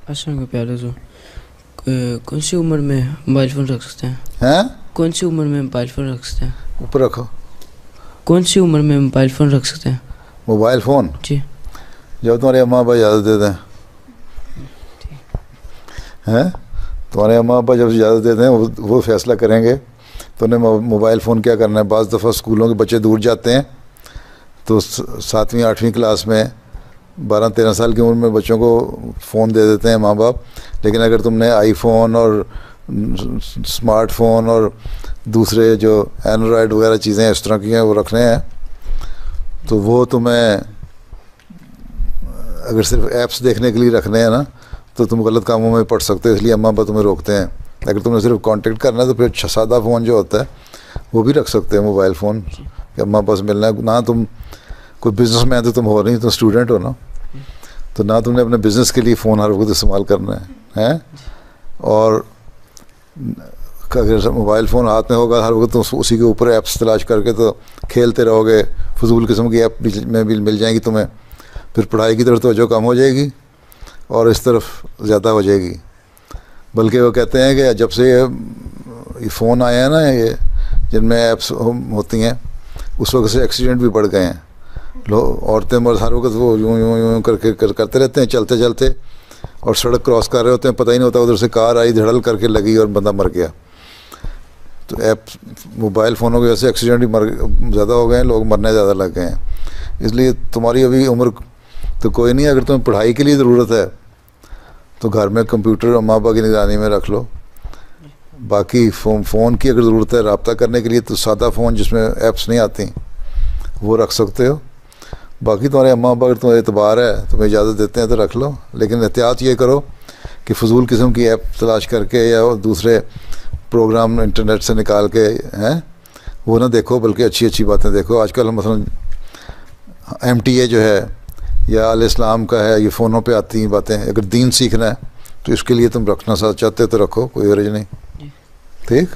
अच्छा प्यारे तो कौन सी उम्र में मोबाइल फ़ोन रख सकते हैं? हैं? कौन सी उम्र में मोबाइल फ़ोन रख सकते हैं? ऊपर रखो। कौन सी उम्र में मोबाइल फ़ोन रख सकते हैं? मोबाइल फ़ोन जी। जब तुम्हारे अम्मा अब्बा इजाज़त देते हैं। हैं? तुम्हारे अम्मा अब्बा जब इजाज़त देते हैं वो फैसला करेंगे तो उन्हें मोबाइल फ़ोन क्या करना है। बाज़ दफ़ा स्कूलों के बच्चे दूर जाते हैं तो 7वीं 8वीं क्लास में 12-13 साल की उम्र में बच्चों को फ़ोन दे देते हैं माँ बाप। लेकिन अगर तुमने आईफोन और स्मार्टफ़ोन और दूसरे जो एंड्रॉयड वगैरह चीज़ें इस तरह की हैं वो रखने हैं तो वो तुम्हें अगर सिर्फ ऐप्स देखने के लिए रखने हैं ना तो तुम गलत कामों में पड़ सकते हो, इसलिए अम्मा अब्बा तुम्हें रोकते हैं। अगर तुमने सिर्फ कांटेक्ट करना है तो फिर सादा फ़ोन जो होता है वो भी रख सकते हैं, मोबाइल फ़ोन कि अम्मा अब्बा से मिलना है ना। तुम कोई बिजनेसमैन तो तुम हो नहीं, तुम स्टूडेंट हो ना, तो ना तुमने अपने बिज़नेस के लिए फ़ोन हर वक्त इस्तेमाल करना है और अगर मोबाइल फ़ोन हाथ में होगा हर वक्त तो उसी के ऊपर ऐप्स तलाश करके तो खेलते रहोगे, फजूल किस्म की ऐप में भी मिल जाएंगी तुम्हें, फिर पढ़ाई की तरफ तवज्जो कम हो जाएगी और इस तरफ ज़्यादा हो जाएगी। बल्कि वो कहते हैं कि जब से ये फ़ोन आए हैं ना, ये जिनमें ऐप्स होती हैं, उस वक्त से एक्सीडेंट भी बढ़ गए हैं। लोग औरतें मर्द हर वक्त वो यूँ यूँ यूँ करते रहते हैं चलते चलते और सड़क क्रॉस कर रहे होते हैं, पता ही नहीं होता उधर से कार आई धड़ल करके लगी और बंदा मर गया। तो ऐप मोबाइल फ़ोनों की वजह से एक्सीडेंट भी ज़्यादा हो गए हैं, लोग मरने ज़्यादा लग गए हैं। इसलिए तुम्हारी अभी उम्र तो कोई नहीं, अगर तुम्हें पढ़ाई के लिए ज़रूरत है तो घर में कंप्यूटर अम्मा अब्बा की निगरानी में रख लो। बाकी फ़ोन की अगर ज़रूरत है रब्ता करने के लिए तो सादा फ़ोन जिसमें ऐप्स नहीं आती वो रख सकते हो। बाकी तुम्हारे अम्मा अब्बा अगर तुम्हें एतबार है, तुम्हें इजाज़त देते हैं तो रख लो, लेकिन एहतियात ये करो कि फ़जूल किस्म की ऐप तलाश करके या दूसरे प्रोग्राम इंटरनेट से निकाल के हैं वो ना देखो, बल्कि अच्छी अच्छी बातें देखो। आजकल मसलन MTA जो है या अल इस्लाम का है, ये फ़ोनों पे आती हैं बातें। अगर दीन सीखना है तो इसके लिए तुम रखना चाहते हो तो रखो, कोई हर्ज नहीं। ठीक।